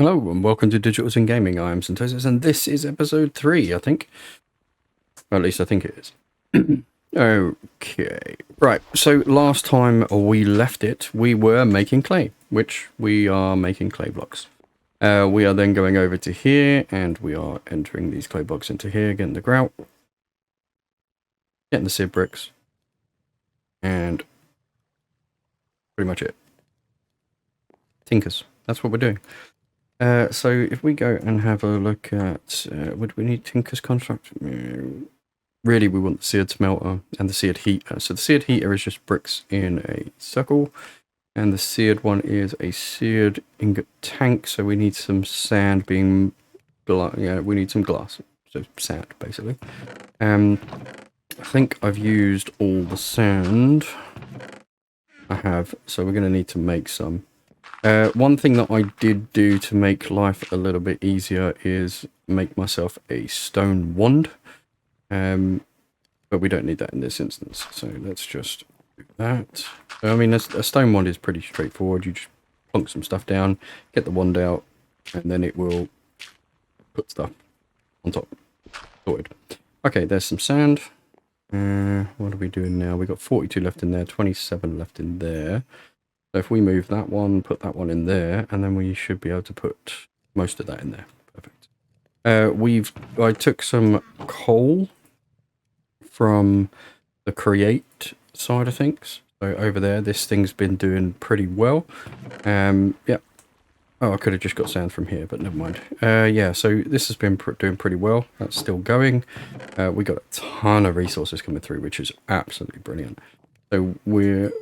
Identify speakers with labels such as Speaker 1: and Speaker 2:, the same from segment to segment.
Speaker 1: Hello and welcome to DigitalSynn Gaming. I am Synthesis and this is episode 3, I think. Or at least I think it is. Okay, right, so last time we left it, we were making clay, which we are making clay blocks. We are then going over to here and we are entering these clay blocks into here, getting the grout, getting the seed bricks, and pretty much it. Tinkers, that's what we're doing. So if we go and have a look at, would we need Tinker's construct? Really, we want the seared smelter and the seared heater. So the seared heater is just bricks in a circle, and the seared one is a seared ingot tank. So we need some sand being, we need some glass, so sand basically. I think I've used all the sand I have, so we're going to need to make some. One thing that I did do to make life a little bit easier is make myself a stone wand. But we don't need that in this instance, so let's just do that. So, I mean, a stone wand is pretty straightforward. You just plonk some stuff down, get the wand out, and then it will put stuff on top. Sorted. Okay, there's some sand. What are we doing now? We've got 42 left in there, 27 left in there. So if we move that one, put that one in there, and then we should be able to put most of that in there. Perfect. I took some coal from the create side of things. So over there, this thing's been doing pretty well. Yeah. Oh, I could have just got sand from here, but never mind. Yeah, so this has been doing pretty well. That's still going. We got a ton of resources coming through, which is absolutely brilliant. So we're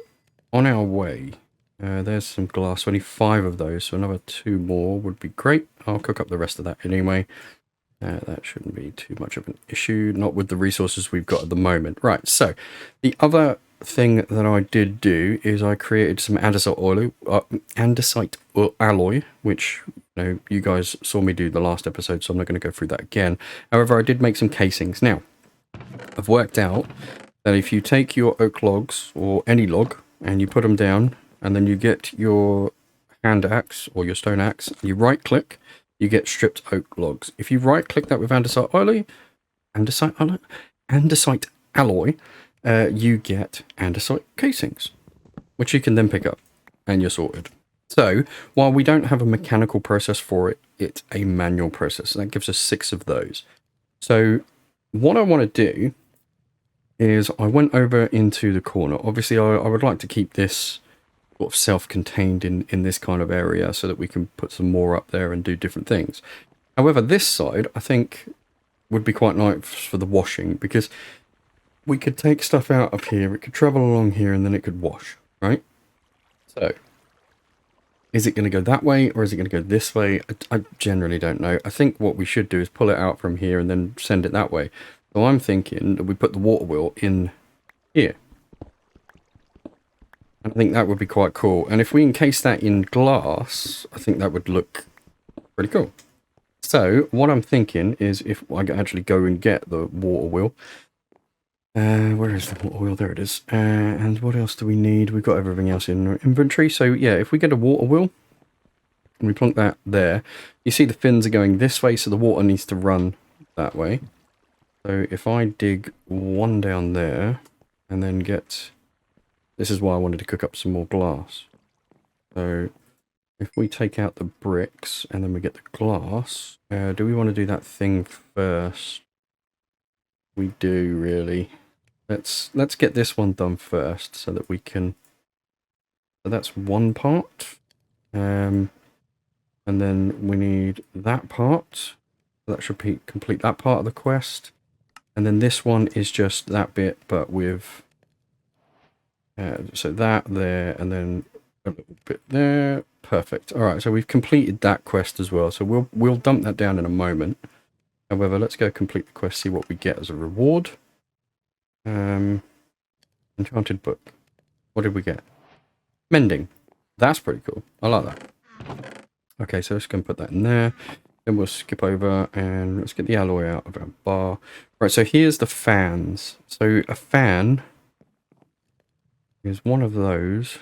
Speaker 1: on our way. There's some glass, 25 of those, so another 2 more would be great. I'll cook up the rest of that anyway. That shouldn't be too much of an issue, not with the resources we've got at the moment. Right, so the other thing that I did do is I created some andesite alloy, which you guys saw me do the last episode, so I'm not going to go through that again. However, I did make some casings. Now, I've worked out that if you take your oak logs, or any log, and you put them down, and then you get your hand axe or your stone axe, you right click, you get stripped oak logs. If you right click that with andesite alloy, you get andesite casings, which you can then pick up and you're sorted. So while we don't have a mechanical process for it, it's a manual process. That gives us 6 of those. So what I want to do is I went over into the corner. Obviously, I would like to keep this sort of self-contained in this kind of area so that we can put some more up there and do different things. However, this side I think would be quite nice for the washing, because we could take stuff out of here, it could travel along here, and then it could wash, right? So is it going to go that way or is it going to go this way? I generally don't know. I think what we should do is pull it out from here and then send it that way. So I'm thinking that we put the water wheel in here. I think that would be quite cool. And if we encase that in glass, I think that would look pretty cool. So what I'm thinking is if I actually go and get the water wheel. Where is the water wheel? There it is. And what else do we need? We've got everything else in our inventory. So yeah, if we get a water wheel and we plonk that there, you see the fins are going this way, so the water needs to run that way. So if I dig one down there and then get... This is why I wanted to cook up some more glass. So if we take out the bricks and then we get the glass, do we want to do that thing first? We do, really. Let's get this one done first so that we can... So that's one part. And then we need that part. So that should complete that part of the quest. And then this one is just that bit, but with... so that there, and then a little bit there. Perfect. All right, so we've completed that quest as well. So we'll dump that down in a moment. However, let's go complete the quest, see what we get as a reward. Enchanted book. What did we get? Mending. That's pretty cool. I like that. Okay, so let's go and put that in there. Then we'll skip over and let's get the alloy out of our bar. Right, so here's the fans. So a fan is one of those,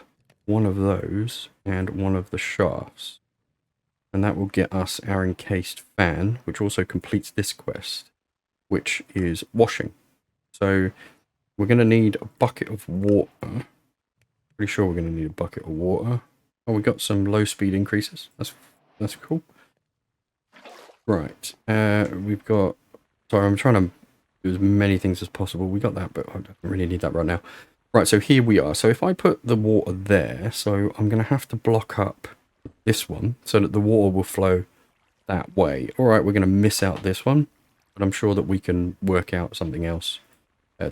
Speaker 1: and one of the shafts. And that will get us our encased fan, which also completes this quest, which is washing. So we're going to need a bucket of water. Pretty sure we're going to need a bucket of water. Oh, we got some low speed increases. That's cool. Right. We've got... Sorry, I'm trying to do as many things as possible. We got that, but I don't really need that right now. Right, so here we are. So if I put the water there, so I'm going to have to block up this one so that the water will flow that way. All right, we're going to miss out this one, but I'm sure that we can work out something else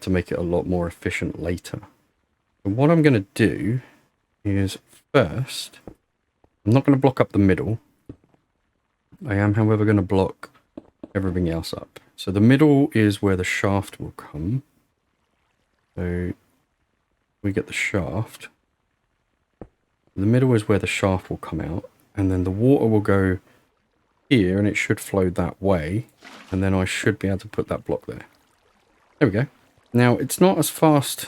Speaker 1: to make it a lot more efficient later. And what I'm going to do is first, I'm not going to block up the middle. I am, however, going to block everything else up. So the middle is where the shaft will come. So we get the shaft. The middle is where the shaft will come out, and then the water will go here, and it should flow that way, and then I should be able to put that block there. There we go. Now, it's not as fast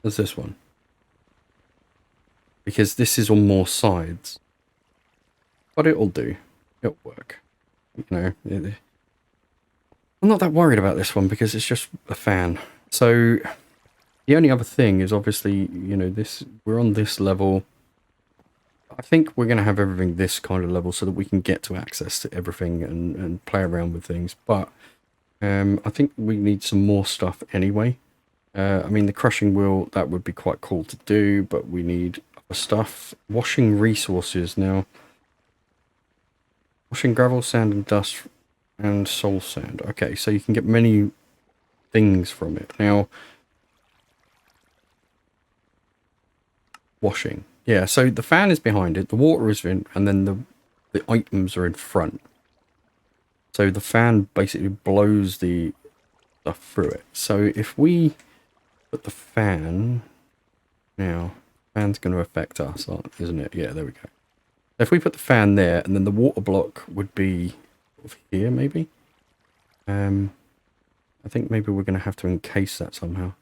Speaker 1: as this one, because this is on more sides, but it'll do. It'll work. You know, I'm not that worried about this one because it's just a fan. So the only other thing is obviously, you know, we're on this level. I think we're going to have everything this kind of level so that we can get to access to everything and play around with things. But I think we need some more stuff anyway. I mean, the crushing wheel, that would be quite cool to do, but we need other stuff. Washing resources now. Washing gravel, sand and dust and soul sand. Okay, so you can get many things from it. Now, washing. Yeah, so the fan is behind it, the water is in, and then the items are in front. So the fan basically blows the stuff through it. So if we put the fan... Now, fan's going to affect us, isn't it? Yeah, there we go. If we put the fan there, and then the water block would be sort of here, maybe? I think maybe we're going to have to encase that somehow.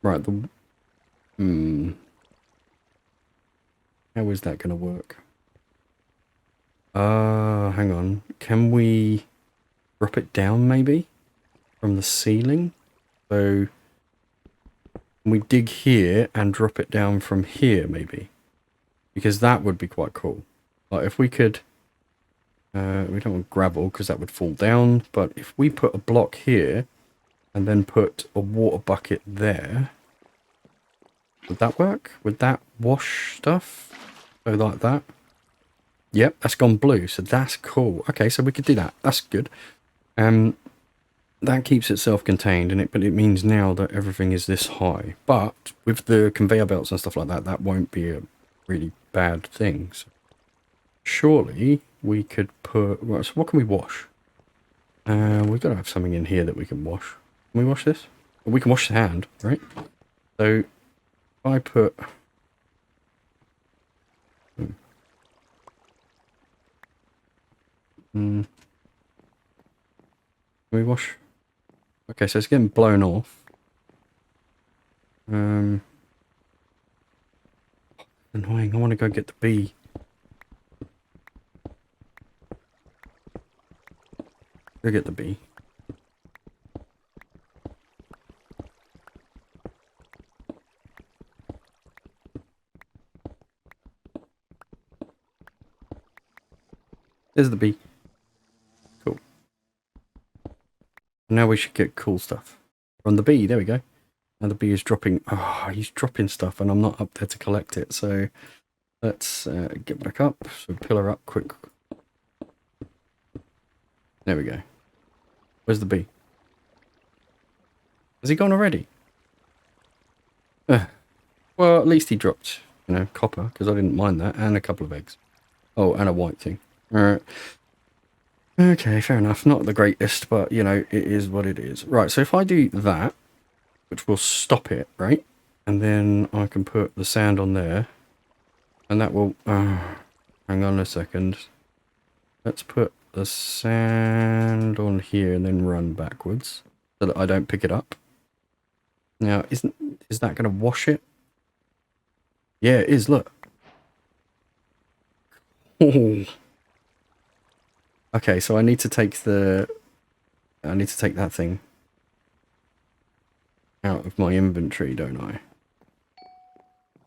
Speaker 1: Right, how is that going to work? Hang on. Can we drop it down, maybe? From the ceiling? So, we dig here and drop it down from here, maybe? Because that would be quite cool. Like, if we could... we don't want gravel, because that would fall down. But if we put a block here, and then put a water bucket there... Would that work? Would that wash stuff? So like that? Yep, that's gone blue, so that's cool. Okay, so we could do that. That's good. That keeps it self-contained, but it means now that everything is this high. But with the conveyor belts and stuff like that, that won't be a really bad thing. So surely we could put... Well, so what can we wash? We've got to have something in here that we can wash. Can we wash this? We can wash the hand, right? So... I put... Can we wash? Okay, so it's getting blown off. Annoying, I want to go get the bee. Go get the bee. There's the bee. Cool. Now we should get cool stuff. From the bee, there we go. Now the bee is dropping... Oh, he's dropping stuff and I'm not up there to collect it. So let's get back up. So pillar up quick. There we go. Where's the bee? Has he gone already? Well, at least he dropped, you know, copper, because I didn't mind that, and a couple of eggs. Oh, and a white thing. Alright. Okay, fair enough. Not the greatest, but, you know, it is what it is. Right, so if I do that, which will stop it, right? And then I can put the sand on there, and that will... hang on a second. Let's put the sand on here and then run backwards, so that I don't pick it up. Now, is that going to wash it? Yeah, it is, look. Oh. Okay, so I need to take that thing out of my inventory, don't I?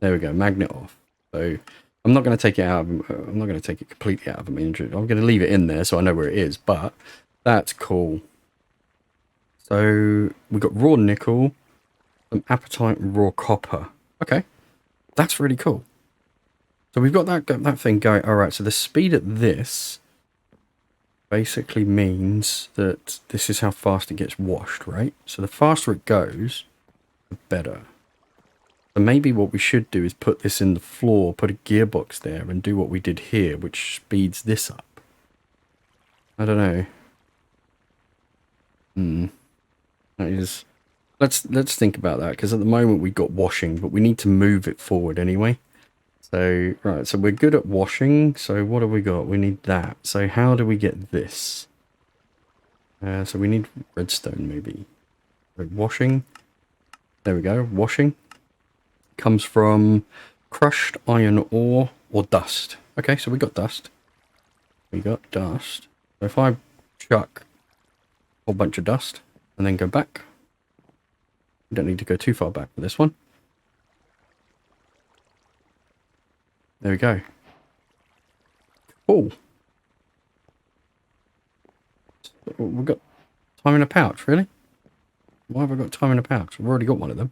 Speaker 1: There we go, magnet off. So I'm not going to take it out. I'm not going to take it completely out of my inventory. I'm going to leave it in there so I know where it is. But that's cool. So we got raw nickel, some apatite, and raw copper. Okay, that's really cool. So we've got that thing going. All right. So the speed at this basically means that this is how fast it gets washed, right? So the faster it goes, the better. So maybe what we should do is put this in the floor, put a gearbox there, and do what we did here, which speeds this up. I don't know. That is... Let's think about that, because at the moment we've got washing, but we need to move it forward anyway. So, right, so we're good at washing, so what have we got? We need that. So how do we get this? So we need redstone, maybe. Washing. There we go, washing. Comes from crushed iron ore or dust. Okay, so we got dust. We got dust. So if I chuck a whole bunch of dust and then go back, we don't need to go too far back for this one. There we go. Oh, so we've got time in a pouch, really? Why have I got time in a pouch? I've already got one of them.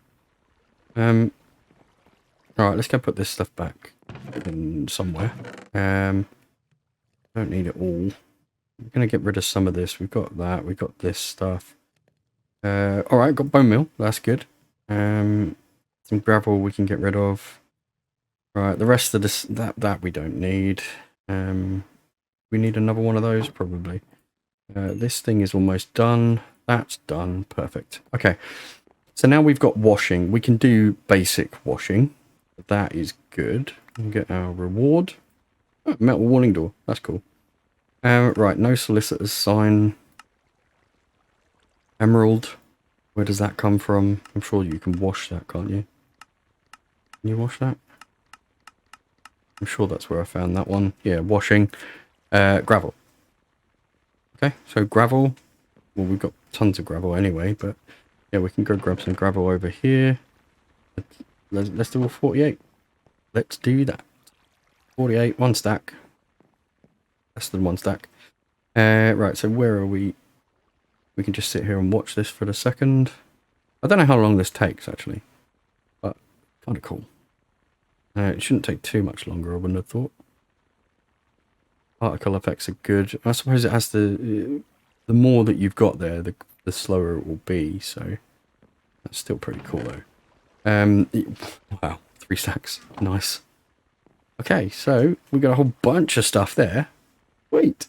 Speaker 1: Alright, let's go put this stuff back in somewhere. Don't need it all. I'm going to get rid of some of this. We've got that. We've got this stuff. Alright, got bone meal. That's good. Some gravel we can get rid of. Right, the rest of this, that we don't need. We need another one of those, probably. This thing is almost done. That's done. Perfect. Okay. So now we've got washing. We can do basic washing. That is good. We'll get our reward. Oh, metal warning door. That's cool. Right, no solicitor's sign. Emerald. Where does that come from? I'm sure you can wash that, can't you? Can you wash that? I'm sure that's where I found that one. Yeah, washing. Gravel. Okay, so gravel. Well, we've got tons of gravel anyway, but yeah, we can go grab some gravel over here. Let's do all 48. Let's do that. 48, one stack. Less than one stack. Right, so where are we? We can just sit here and watch this for a second. I don't know how long this takes, actually. But kind of cool. It shouldn't take too much longer, I wouldn't have thought. Particle effects are good. I suppose it has the more that you've got there, the slower it will be, so that's still pretty cool though. Wow, 3 stacks. Nice. Okay, so we got a whole bunch of stuff there. Wait.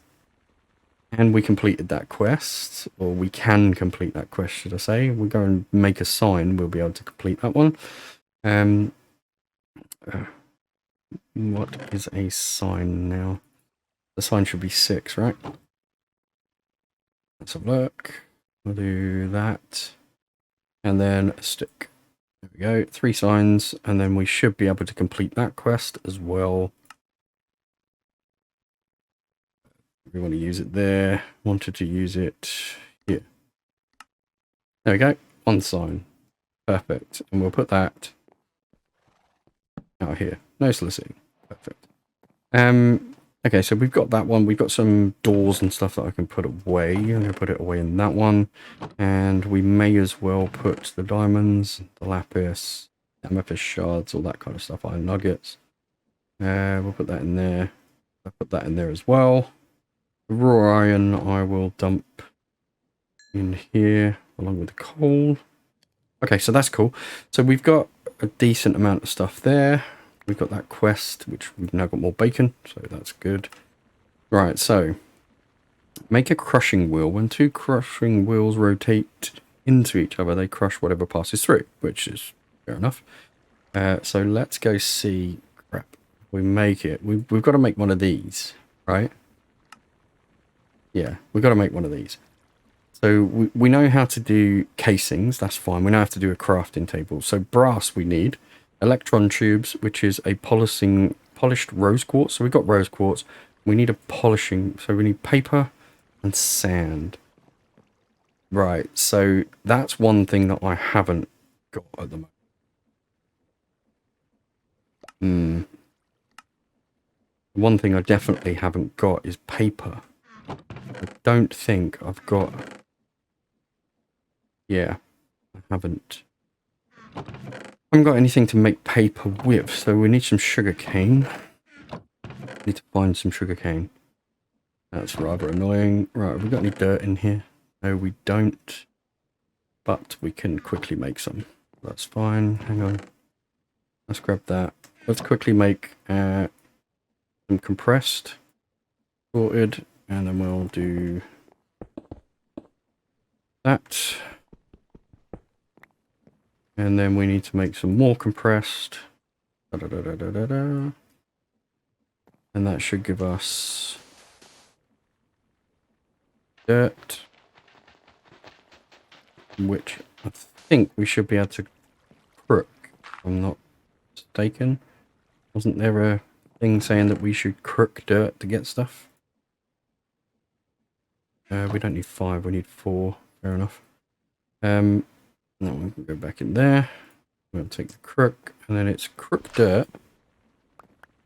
Speaker 1: And we completed that quest, or we can complete that quest, should I say. We go and make a sign, we'll be able to complete that one. What is a sign now? The sign should be 6, right? Let's have a look. We'll do that. And then a stick. There we go. 3 signs. And then we should be able to complete that quest as well. We want to use it there. Wanted to use it here. There we go. 1 sign. Perfect. And we'll put that out here. No soliciting. Perfect. Okay, so we've got that one. We've got some doors and stuff that I can put away. I'm going to put it away in that one. And we may as well put the diamonds, the lapis, amethyst shards, all that kind of stuff, iron nuggets. We'll put that in there. I'll put that in there as well. The raw iron I will dump in here along with the coal. Okay, so that's cool. So we've got a decent amount of stuff there. We've got that quest, which we've now got more bacon, so that's good. Right, so make a crushing wheel. When 2 crushing wheels rotate into each other, they crush whatever passes through, which is fair enough. So let's go see. Crap, we make it. We've got to make one of these, right? Yeah, we've got to make one of these. So we know how to do casings, that's fine. We know how to do a crafting table. So brass we need. electron tubes, which is a polished rose quartz. So we've got rose quartz. We need a polishing. So we need paper and sand. Right. So that's one thing that I haven't got at the moment. One thing I definitely haven't got is paper. I don't think I've got... Yeah, I haven't. I haven't got anything to make paper with, so we need some sugar cane. Need to find some sugar cane. That's rather annoying. Right, have we got any dirt in here? No, we don't. But we can quickly make some. That's fine. Hang on. Let's grab that. Let's quickly make some compressed. Sorted. And then we'll do that. And then we need to make some more compressed. And that should give us dirt, which I think we should be able to crook, if I'm not mistaken. Wasn't there a thing saying that we should crook dirt to get stuff? We don't need 5, we need 4. Fair enough. Now we can go back in there. We'll take the crook, and then it's crook dirt.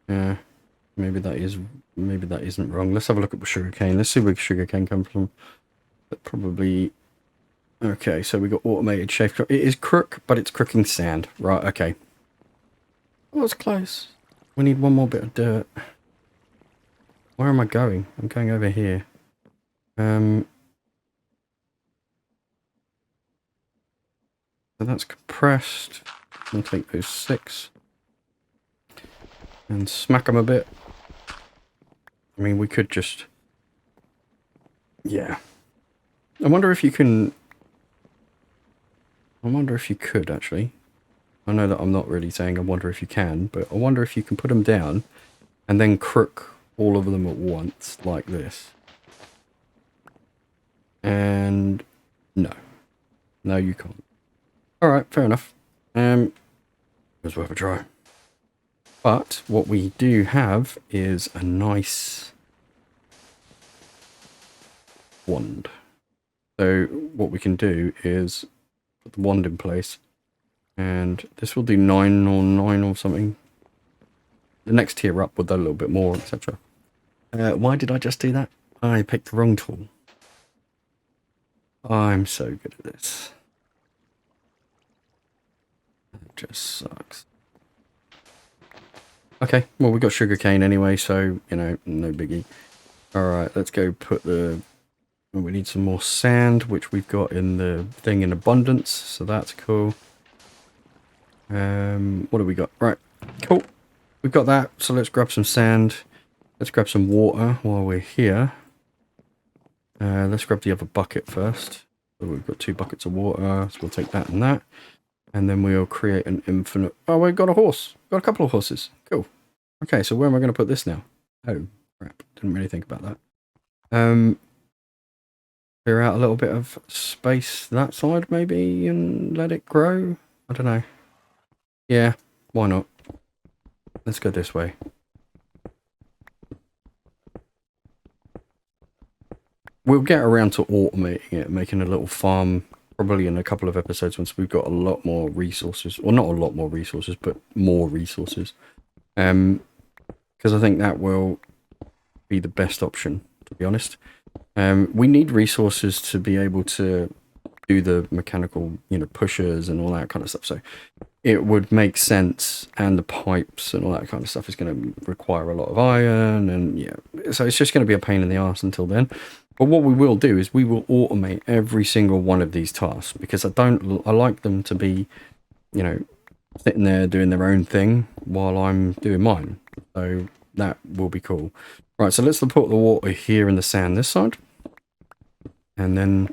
Speaker 1: Maybe that isn't wrong. Let's have a look at the sugarcane. Let's see where sugarcane comes from. But probably... Okay, so we got automated shape. It is crook, but it's crooking sand. Right, okay. Oh, it's close. We need one more bit of dirt. Where am I going? I'm going over here. So that's compressed. I'll take those 6. And smack them a bit. I mean, we could just... Yeah. I wonder if you can... I wonder if you could, actually. I know that I'm not really saying I wonder if you can, but I wonder if you can put them down and then crook all of them at once, like this. And... No. No, you can't. Alright, fair enough. It was worth a try. But what we do have is a nice wand. So what we can do is put the wand in place, and this will do 9 or something. The next tier up with a little bit more, etc. Why did I just do that? I picked the wrong tool. I'm so good at this. It just sucks. Okay, well, we got sugarcane anyway, so, you know, no biggie. Alright, let's go put the... We need some more sand, which we've got in the thing in abundance, so that's cool. What do we got? Right, cool. We've got that, so let's grab some sand. Let's grab some water while we're here. Let's grab the other bucket first. So we've got 2 buckets of water, so we'll take that and that. And then we'll create an infinite... Oh, we've got a horse. Got a couple of horses. Cool. Okay, so where am I going to put this now? Oh, crap. Didn't really think about that. Clear out a little bit of space that side, maybe, and let it grow? I don't know. Yeah, why not? Let's go this way. We'll get around to automating it, making a little farm... Probably in a couple of episodes once we've got a lot more resources. Well, not a lot more resources, but more resources. Because I think that will be the best option, to be honest. We need resources to be able to do the mechanical, you know, pushers and all that kind of stuff. So it would make sense, and the pipes and all that kind of stuff is going to require a lot of iron, and yeah. So it's just going to be a pain in the arse until then. But what we will do is we will automate every single one of these tasks, because I like them to be, you know, sitting there doing their own thing while I'm doing mine. So that will be cool. Right, so let's put the water here in the sand this side. And then,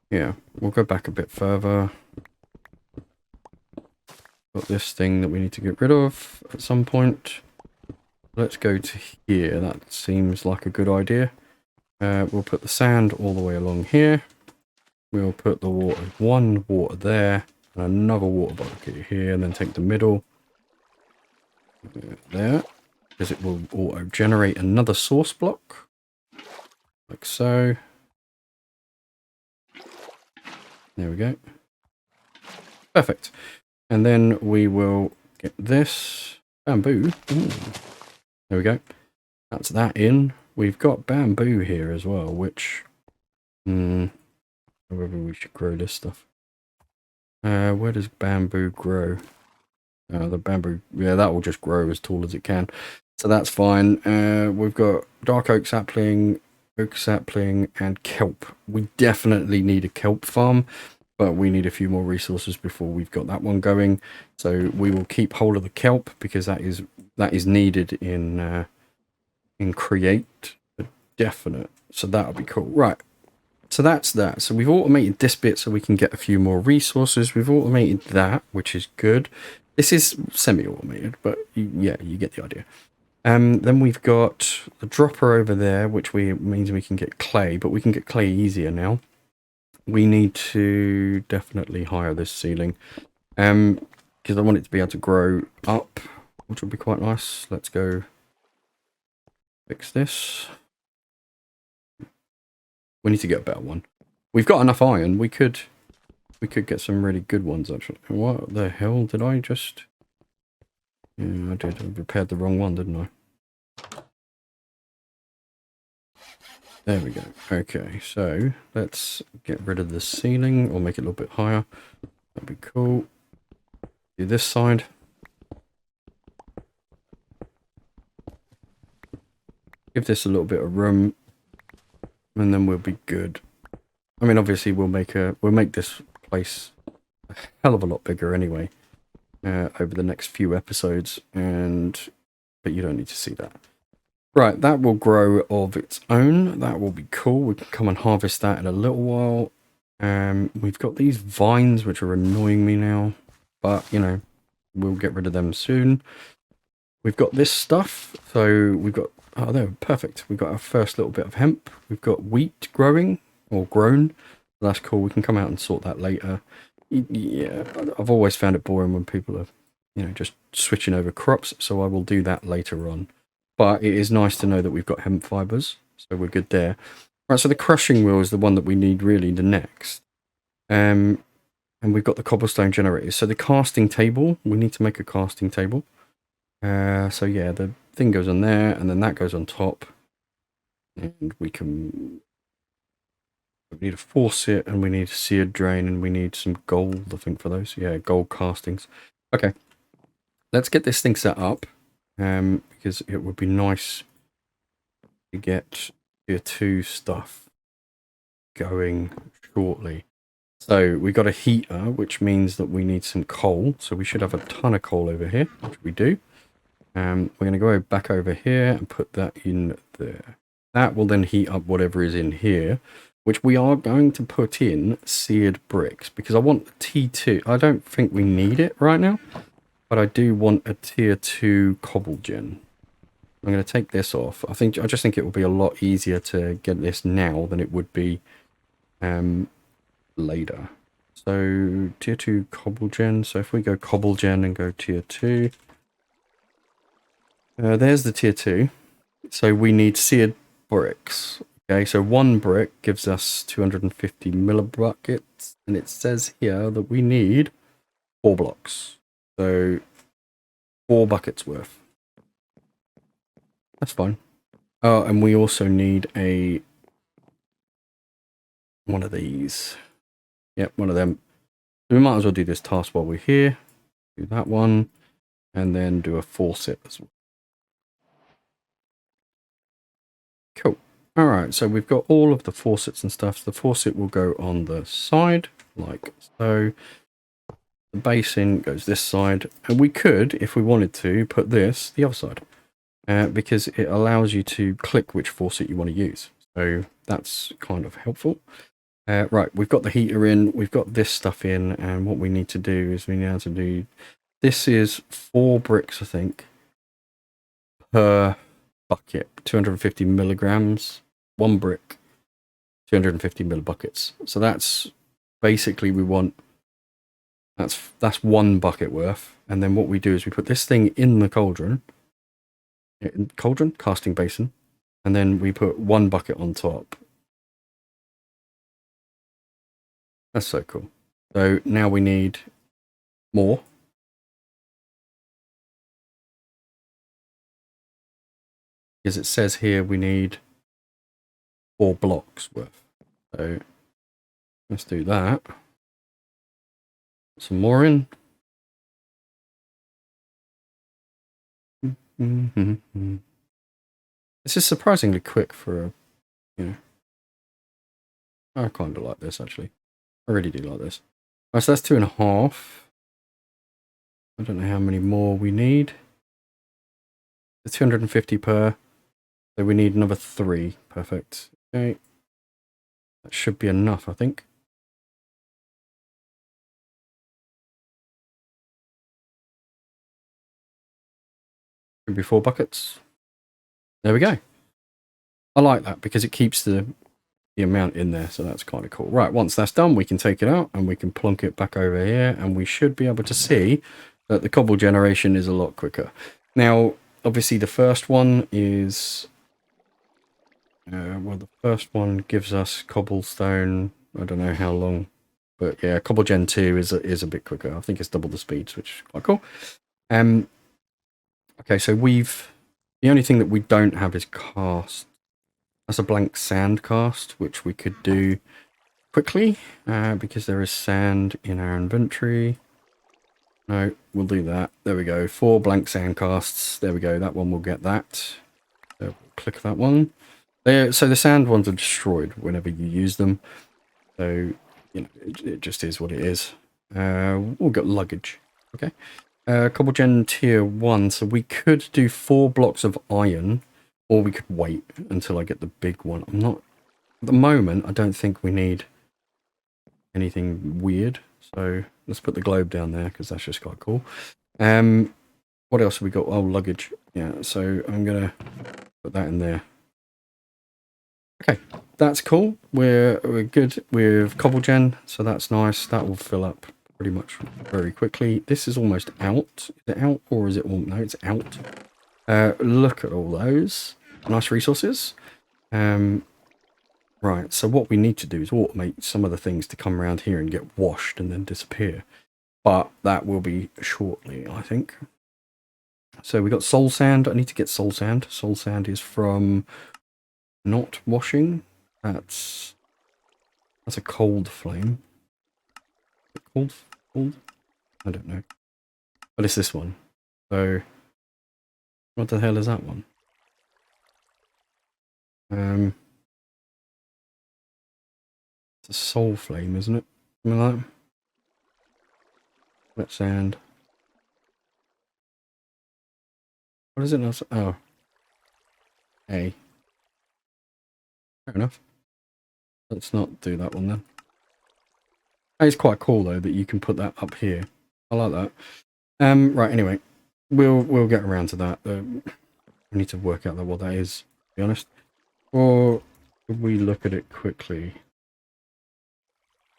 Speaker 1: yeah, we'll go back a bit further. Got this thing that we need to get rid of at some point. Let's go to here. That seems like a good idea. We'll put the sand all the way along here. We'll put the water, 1 water there. and another water bucket here, and then take the middle there, because it will auto generate another source block like so. There we go. Perfect. And then we will get this bamboo. Ooh. There we go. That's that in. We've got bamboo here as well, which whether we should grow this stuff. Where does bamboo grow? The bamboo, yeah, that will just grow as tall as it can. So that's fine. We've got dark oak sapling, and kelp. We definitely need a kelp farm, but we need a few more resources before we've got that one going. So we will keep hold of the kelp because that is needed in create a definite. So that'll be cool. Right. So that's that. So we've automated this bit so we can get a few more resources. We've automated that, which is good. This is semi-automated, but yeah, you get the idea. Then we've got the dropper over there, which means we can get clay, but we can get clay easier now. We need to definitely hire this ceiling, because I want it to be able to grow up, which would be quite nice. Let's go fix this. We need to get a better one. We've got enough iron. We could get some really good ones, actually. What the hell did I just... Yeah, I did. I repaired the wrong one, didn't I? There we go. Okay, so let's get rid of the ceiling or make it a little bit higher. That'd be cool. Do this side. Give this a little bit of room, and then we'll be good. I mean, obviously we'll make this place a hell of a lot bigger anyway over the next few episodes, but you don't need to see that. Right, that will grow of its own. That will be cool. We can come and harvest that in a little while. We've got these vines which are annoying me now, but you know, we'll get rid of them soon. We've got this stuff, so we've got, oh, there, perfect. We've got our first little bit of hemp. We've got wheat growing, or grown. That's cool. We can come out and sort that later. Yeah, I've always found it boring when people are, you know, just switching over crops, so I will do that later on. But it is nice to know that we've got hemp fibers, so we're good there. Right, so the crushing wheel is the one that we need really the next. And we've got the cobblestone generators. So the casting table, we need to make a casting table. So yeah, the thing goes on there, and then that goes on top. And we need a faucet, and we need a seared drain, and we need some gold, I think, for those. Yeah, gold castings. Okay, let's get this thing set up, because it would be nice to get tier 2 stuff going shortly. So we got a heater, which means that we need some coal. So we should have a ton of coal over here, which we do. We're going to go back over here and put that in there. That will then heat up whatever is in here, which we are going to put in seared bricks because I want T2. I don't think we need it right now, but I do want a tier 2 cobble gen. I'm going to take this off. I just think it will be a lot easier to get this now than it would be later. So tier 2 cobble gen. So if we go cobble gen and go tier 2, there's the tier 2. So we need seared bricks. Okay, so one brick gives us 250 millibuckets, and it says here that we need 4 blocks. So 4 buckets worth. That's fine. Oh, and we also need one of these. Yep, one of them. So we might as well do this task while we're here. Do that one, and then do a faucet as well. Cool. All right, so we've got all of the faucets and stuff. The faucet will go on the side, like so. The basin goes this side, and we could, if we wanted to, put this the other side, because it allows you to click which faucet you want to use. So that's kind of helpful. Right, we've got the heater in, we've got this stuff in, and what we need to do is we need to do, this is 4 bricks, I think, per bucket, 250 milligrams, 1 brick, 250 millibuckets. So that's basically, we want That's 1 bucket worth. And then what we do is we put this thing in the cauldron, casting basin, and then we put 1 bucket on top. That's so cool. So now we need more. Because it says here we need 4 blocks worth. So let's do that. Some more in. This is surprisingly quick for a, you know. I kind of like this actually. I really do like this. Alright, so that's 2.5. I don't know how many more we need. It's 250 per. So we need another 3. Perfect. Okay. That should be enough, I think. Should be 4 buckets. There we go. I like that because it keeps the amount in there, so that's kind of cool. Right, once that's done, we can take it out and we can plonk it back over here, and we should be able to see that the cobble generation is a lot quicker. Now, obviously, the first one is... well, the first one gives us cobblestone. I don't know how long, but yeah, Cobble Gen 2 is a bit quicker. I think it's double the speeds, which is quite cool. Okay, so the only thing that we don't have is cast. That's a blank sand cast, which we could do quickly because there is sand in our inventory. No, we'll do that. There we go. 4 blank sand casts. There we go. That one will get that. So click that one. So the sand ones are destroyed whenever you use them. So, you know, it just is what it is. We'll get luggage. Okay. Cobble Gen Tier 1. So we could do 4 blocks of iron, or we could wait until I get the big one. I'm not... At the moment, I don't think we need anything weird. So let's put the globe down there, because that's just quite cool. What else have we got? Oh, luggage. Yeah, so I'm going to put that in there. Okay, that's cool. We're good with Cobble Gen, so that's nice. That will fill up pretty much very quickly. This is almost out. Is it out, or is it all... No, it's out. Look at all those. Nice resources. Right, so what we need to do is automate some of the things to come around here and get washed and then disappear. But that will be shortly, I think. So we got soul sand. I need to get soul sand. Soul sand is from not washing. That's a cold flame. Cold? I don't know. But it's this one. So what the hell is that one? It's a soul flame, isn't it? Something like that. Wet sand. What is it now? Oh. A. Fair enough. Let's not do that one then. It's quite cool though that you can put that up here. I like that. Right, anyway. We'll get around to that. We need to work out what that is, to be honest. Or could we look at it quickly?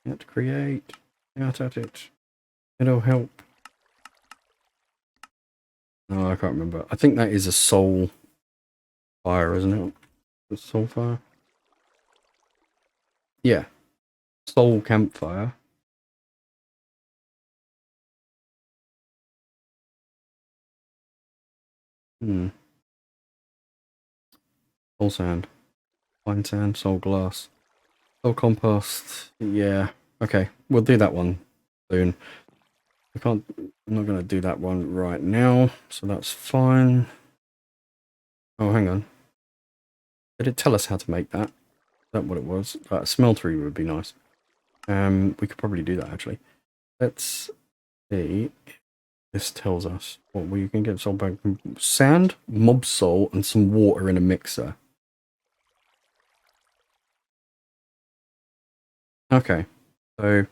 Speaker 1: Let's create. Out at it. It'll help. No, I can't remember. I think that is a soul fire, isn't it? The soul fire? Yeah. Soul campfire. Soul sand. Fine sand, soul glass. Soul compost. Yeah. Okay. We'll do that one soon. I'm not going to do that one right now. So that's fine. Oh, hang on. Did it tell us how to make that? Is that what it was? A smeltery would be nice. We could probably do that actually. Let's see. This tells us what we can get soul back. Sand, mob soul, and some water in a mixer. Okay, so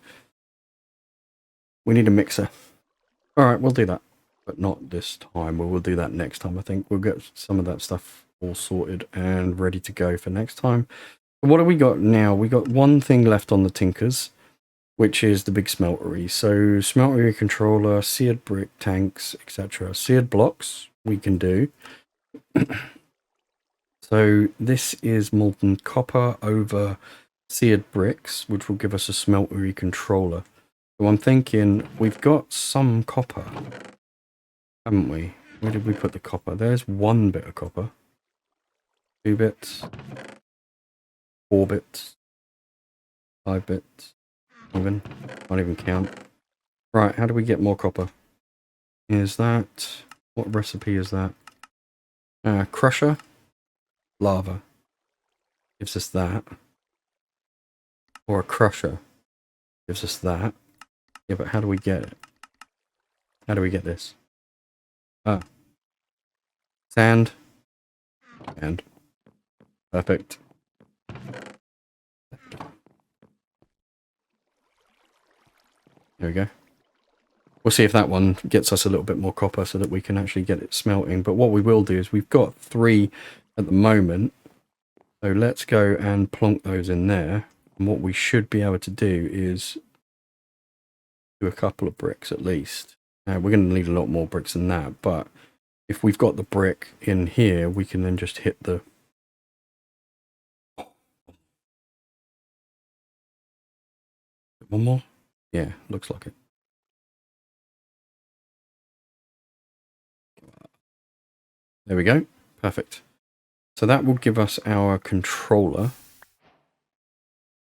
Speaker 1: we need a mixer. Alright, we'll do that. But not this time. We'll do that next time, I think. We'll get some of that stuff all sorted and ready to go for next time. What have we got now? We got one thing left on the Tinkers. which is the big smeltery. So smeltery controller, seared brick tanks, etc. Seared blocks we can do. So this is molten copper over seared bricks, which will give us a smeltery controller. So I'm thinking we've got some copper, haven't we? Where did we put the copper? There's 1 bit of copper. 2 bits. 4 bits. 5 bits. Even. Can't even count. Right, how do we get more copper? Is that... what recipe is that? Crusher. Lava. Gives us that. Or a crusher. Gives us that. Yeah, but how do we get it? How do we get this? Ah. Sand. And. Perfect. There we go. We'll see if that one gets us a little bit more copper so that we can actually get it smelting. But what we will do is we've got 3 at the moment. So let's go and plonk those in there. And what we should be able to do is do a couple of bricks at least. We're going to need a lot more bricks than that. But if we've got the brick in here, we can then just hit the... one more? Yeah, looks like it. There we go. Perfect. So that will give us our controller.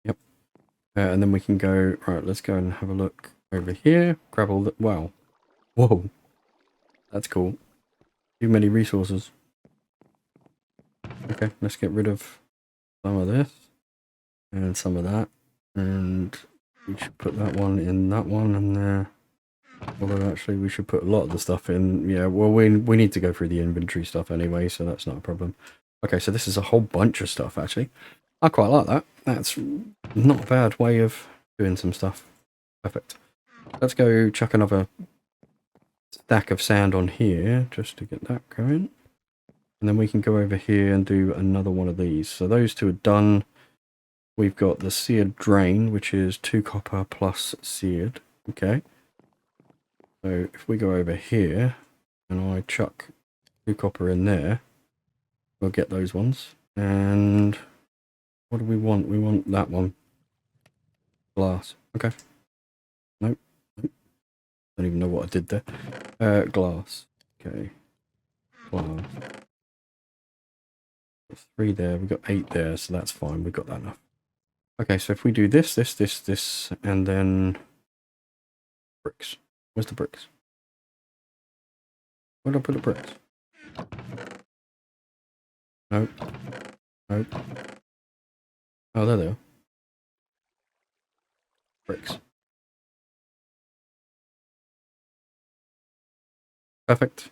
Speaker 1: Yep. And then we can go... right, let's go and have a look over here. Grab all the... wow. Whoa. That's cool. Too many resources. Okay, let's get rid of some of this. And some of that. And we should put that one in that one and there. Although actually we should put a lot of the stuff in. Yeah, well we need to go through the inventory stuff anyway, so that's not a problem. Okay, so this is a whole bunch of stuff actually. I quite like that. That's not a bad way of doing some stuff. Perfect. Let's go chuck another stack of sand on here just to get that going. And then we can go over here and do another one of these. So those 2 are done. We've got the seared drain, which is 2 copper plus seared. Okay. So if we go over here and I chuck 2 copper in there, we'll get those ones. And what do we want? We want that one. Glass. Okay. Nope. Don't even know what I did there. Glass. Okay. Glass. 3 there. We've got 8 there, so that's fine. We've got that enough. Okay, so if we do this, and then bricks. Where's the bricks? Where did I put the bricks? Nope. Nope. Oh, there they are. Bricks. Perfect.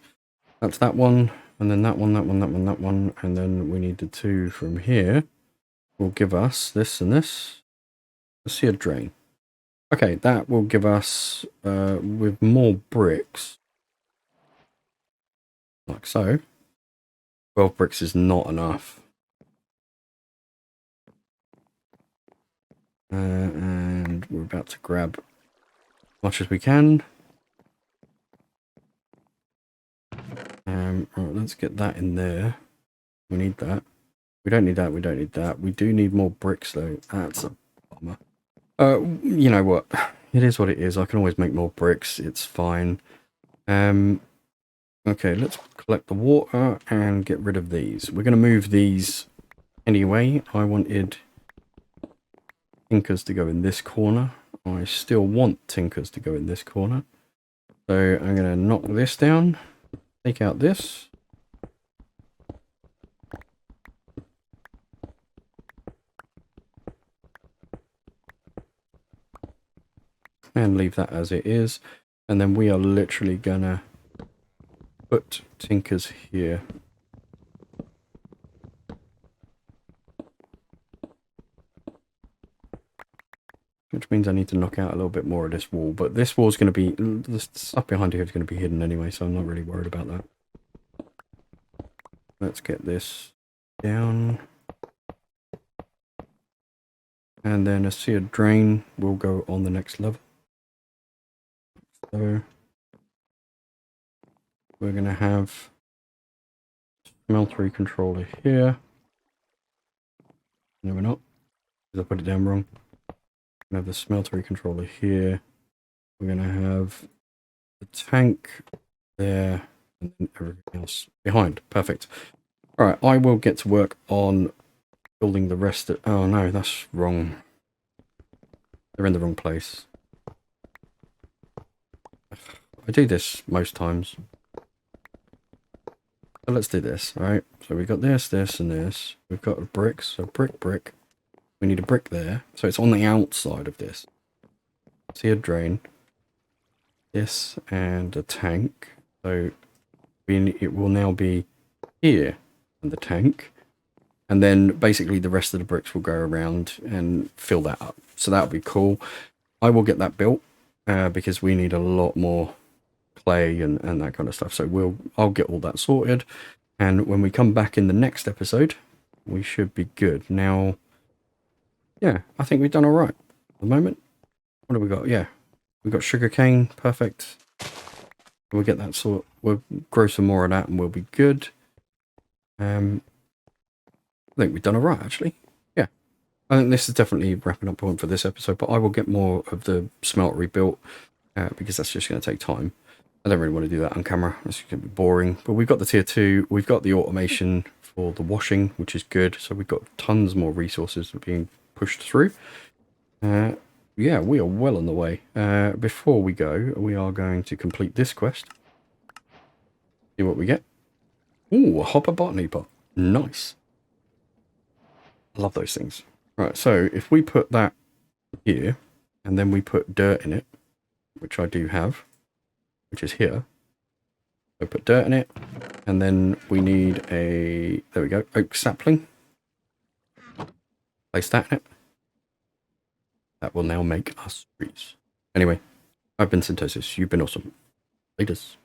Speaker 1: That's that one, and then that one, that one, that one, that one, and then we need the 2 from here. Will give us this and this. A seared drain. Okay, that will give us, with more bricks, like so. 12 bricks is not enough. And we're about to grab as much as we can. Right, let's get that in there. We need that. We don't need that, we don't need that. We do need more bricks though. That's a bummer. You know what? It is what it is. I can always make more bricks. It's fine. Okay, let's collect the water and get rid of these. We're going to move these anyway. I wanted tinkers to go in this corner. I still want tinkers to go in this corner. So I'm going to knock this down. Take out this. And leave that as it is. And then we are literally going to put tinkers here. Which means I need to knock out a little bit more of this wall. But this wall is going to be... the stuff behind here is going to be hidden anyway, so I'm not really worried about that. Let's get this down. And then a seared drain will go on the next level. So we're going to have smeltery controller here. No, we're not, because I put it down wrong. We're going to have the smeltery controller here. We're going to have the tank there, and then everything else behind. Perfect. All right, I will get to work on building the rest of... Oh no, that's wrong. They're in the wrong place. I do this most times. So let's do this, alright? So we've got this, this, and this. We've got a brick, so brick. We need a brick there. So it's on the outside of this. See a drain. This and a tank. So it will now be here in the tank. And then basically the rest of the bricks will go around and fill that up. So that'll be cool. I will get that built because we need a lot more clay and that kind of stuff. So I'll get all that sorted. And when we come back in the next episode, we should be good. Now, yeah, I think we've done all right at the moment. What have we got? Yeah, we've got sugarcane. Perfect. We'll get that sort. We'll grow some more of that and we'll be good. I think we've done all right, actually. Yeah. I think this is definitely a wrapping up point for this episode, but I will get more of the smeltery built because that's just going to take time. I don't really want to do that on camera. It's going to be boring. But we've got the tier 2. We've got the automation for the washing, which is good. So we've got tons more resources being pushed through. Yeah, we are well on the way. Before we go, we are going to complete this quest. See what we get. Ooh, a hopper botany pot. Nice. Love those things. Right, so if we put that here, and then we put dirt in it, which I do have, which is here. So put dirt in it, and then we need a, there we go, oak sapling. Place that in it. That will now make us trees. Anyway, I've been Synthesis. You've been awesome. Laters.